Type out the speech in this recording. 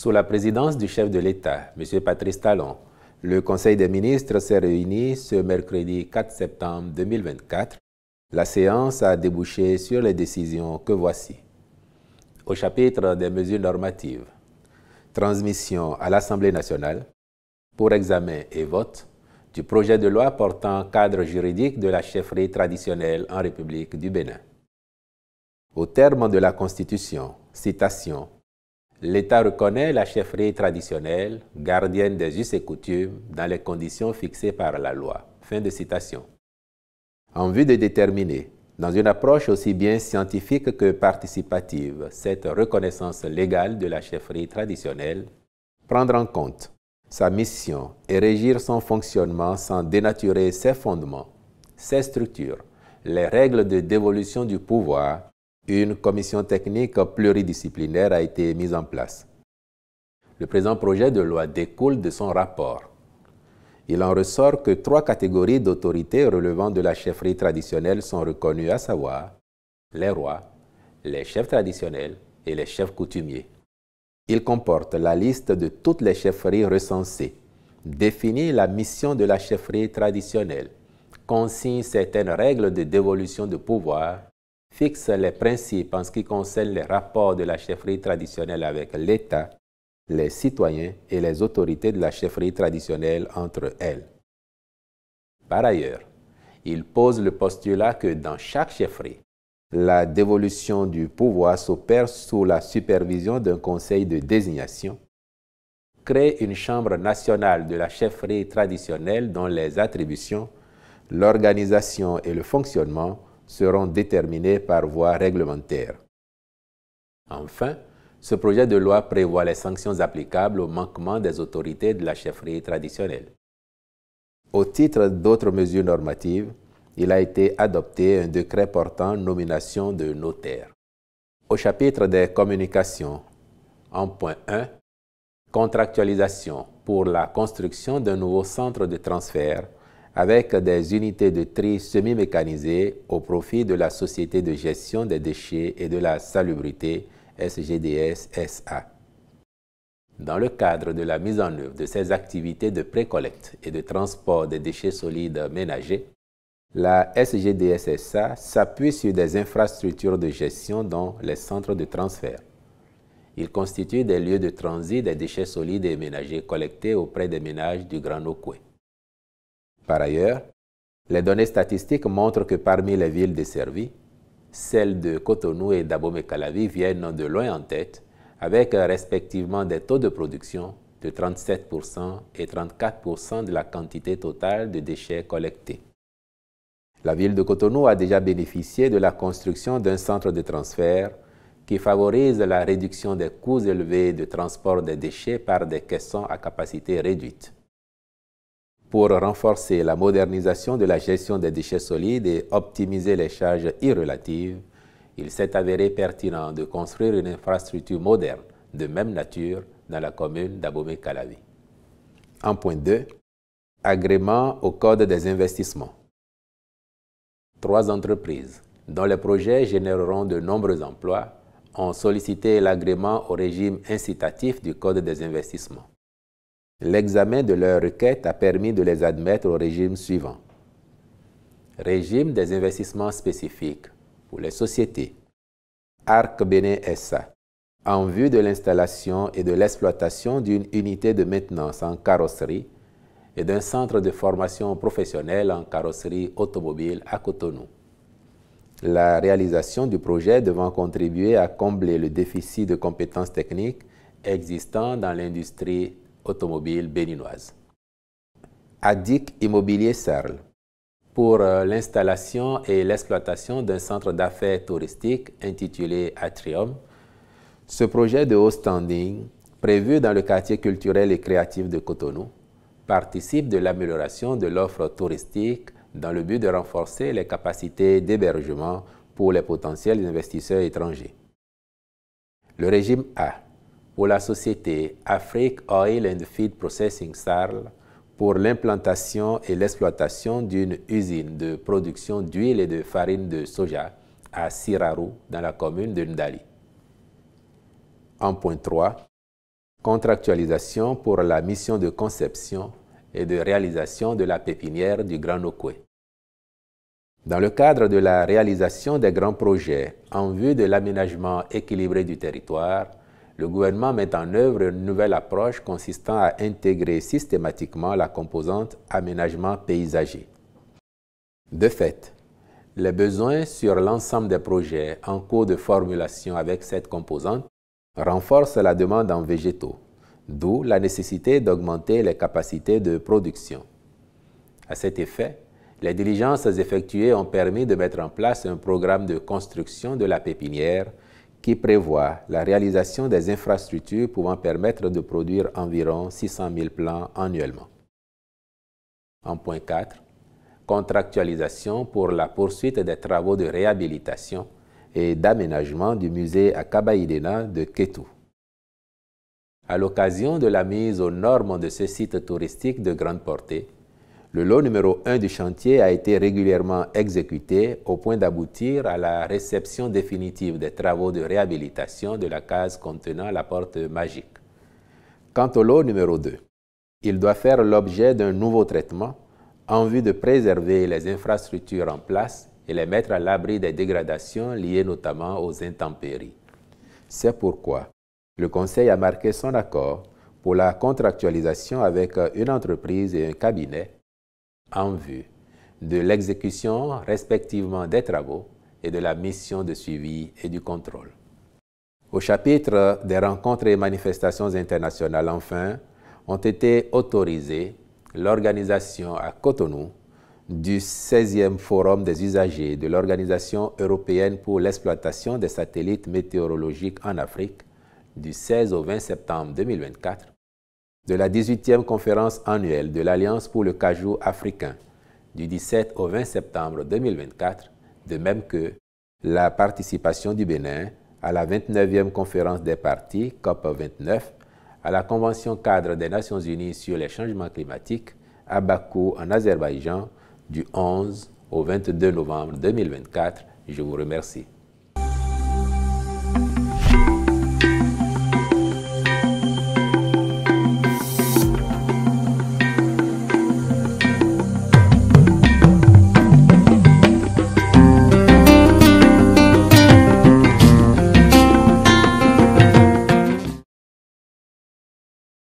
Sous la présidence du chef de l'État, M. Patrice Talon, le Conseil des ministres s'est réuni ce mercredi 4 septembre 2024. La séance a débouché sur les décisions que voici. Au chapitre des mesures normatives, transmission à l'Assemblée nationale pour examen et vote du projet de loi portant cadre juridique de la chefferie traditionnelle en République du Bénin. Au terme de la Constitution, citation, l'État reconnaît la chefferie traditionnelle, gardienne des us et coutumes, dans les conditions fixées par la loi. Fin de citation. En vue de déterminer, dans une approche aussi bien scientifique que participative, cette reconnaissance légale de la chefferie traditionnelle, prendre en compte sa mission et régir son fonctionnement sans dénaturer ses fondements, ses structures, les règles de dévolution du pouvoir, une commission technique pluridisciplinaire a été mise en place. Le présent projet de loi découle de son rapport. Il en ressort que 3 catégories d'autorités relevant de la chefferie traditionnelle sont reconnues, à savoir les rois, les chefs traditionnels et les chefs coutumiers. Il comporte la liste de toutes les chefferies recensées, définit la mission de la chefferie traditionnelle, consigne certaines règles de dévolution de pouvoir, fixe les principes en ce qui concerne les rapports de la chefferie traditionnelle avec l'État, les citoyens et les autorités de la chefferie traditionnelle entre elles. Par ailleurs, il pose le postulat que dans chaque chefferie, la dévolution du pouvoir s'opère sous la supervision d'un conseil de désignation, crée une chambre nationale de la chefferie traditionnelle dont les attributions, l'organisation et le fonctionnement seront déterminés par voie réglementaire. Enfin, ce projet de loi prévoit les sanctions applicables au manquement des autorités de la chefferie traditionnelle. Au titre d'autres mesures normatives, il a été adopté un décret portant nomination de notaires. Au chapitre des communications, en point 1, contractualisation pour la construction d'un nouveau centre de transfert avec des unités de tri semi-mécanisées au profit de la Société de gestion des déchets et de la salubrité SGDS SA. Dans le cadre de la mise en œuvre de ces activités de précollecte et de transport des déchets solides ménagers, la SGDS SA s'appuie sur des infrastructures de gestion dont les centres de transfert. Ils constituent des lieux de transit des déchets solides et ménagers collectés auprès des ménages du Grand Nokoué. Par ailleurs, les données statistiques montrent que parmi les villes desservies, celles de Cotonou et d'Abomey-Calavi viennent de loin en tête, avec respectivement des taux de production de 37% et 34% de la quantité totale de déchets collectés. La ville de Cotonou a déjà bénéficié de la construction d'un centre de transfert qui favorise la réduction des coûts élevés de transport des déchets par des caissons à capacité réduite. Pour renforcer la modernisation de la gestion des déchets solides et optimiser les charges irrelatives, il s'est avéré pertinent de construire une infrastructure moderne de même nature dans la commune d'Abomey-Calavi. En point 2, agrément au Code des investissements. 3 entreprises, dont les projets généreront de nombreux emplois, ont sollicité l'agrément au régime incitatif du Code des investissements. L'examen de leurs requêtes a permis de les admettre au régime suivant. Régime des investissements spécifiques pour les sociétés. Arc Bénin SA, en vue de l'installation et de l'exploitation d'une unité de maintenance en carrosserie et d'un centre de formation professionnelle en carrosserie automobile à Cotonou. La réalisation du projet devant contribuer à combler le déficit de compétences techniques existant dans l'industrie automobile béninoise. ADIC Immobilier Sarl, pour l'installation et l'exploitation d'un centre d'affaires touristique intitulé Atrium. Ce projet de haut standing, prévu dans le quartier culturel et créatif de Cotonou, participe de l'amélioration de l'offre touristique dans le but de renforcer les capacités d'hébergement pour les potentiels investisseurs étrangers. Le régime A, pour la société Afrique Oil and Feed Processing Sarl, pour l'implantation et l'exploitation d'une usine de production d'huile et de farine de soja à Siraru, dans la commune de Ndali. En point 3, Contractualisation pour la mission de conception et de réalisation de la pépinière du Grand Nokoué. Dans le cadre de la réalisation des grands projets en vue de l'aménagement équilibré du territoire, le gouvernement met en œuvre une nouvelle approche consistant à intégrer systématiquement la composante aménagement paysager. De fait, les besoins sur l'ensemble des projets en cours de formulation avec cette composante renforcent la demande en végétaux, d'où la nécessité d'augmenter les capacités de production. À cet effet, les diligences effectuées ont permis de mettre en place un programme de construction de la pépinière qui prévoit la réalisation des infrastructures pouvant permettre de produire environ 600 000 plants annuellement. En point 4, contractualisation pour la poursuite des travaux de réhabilitation et d'aménagement du musée Akabaïdena de Kétou. À l'occasion de la mise aux normes de ce site touristique de grande portée, le lot numéro 1 du chantier a été régulièrement exécuté au point d'aboutir à la réception définitive des travaux de réhabilitation de la case contenant la porte magique. Quant au lot numéro 2, il doit faire l'objet d'un nouveau traitement en vue de préserver les infrastructures en place et les mettre à l'abri des dégradations liées notamment aux intempéries. C'est pourquoi le Conseil a marqué son accord pour la contractualisation avec une entreprise et un cabinet en vue de l'exécution respectivement des travaux et de la mission de suivi et du contrôle. Au chapitre des rencontres et manifestations internationales, enfin, ont été autorisées l'organisation à Cotonou du 16e Forum des usagers de l'Organisation européenne pour l'exploitation des satellites météorologiques en Afrique du 16 au 20 septembre 2024, de la 18e conférence annuelle de l'Alliance pour le cajou africain du 17 au 20 septembre 2024, de même que la participation du Bénin à la 29e conférence des parties COP29, à la Convention cadre des Nations Unies sur les changements climatiques à Bakou en Azerbaïdjan du 11 au 22 novembre 2024. Je vous remercie.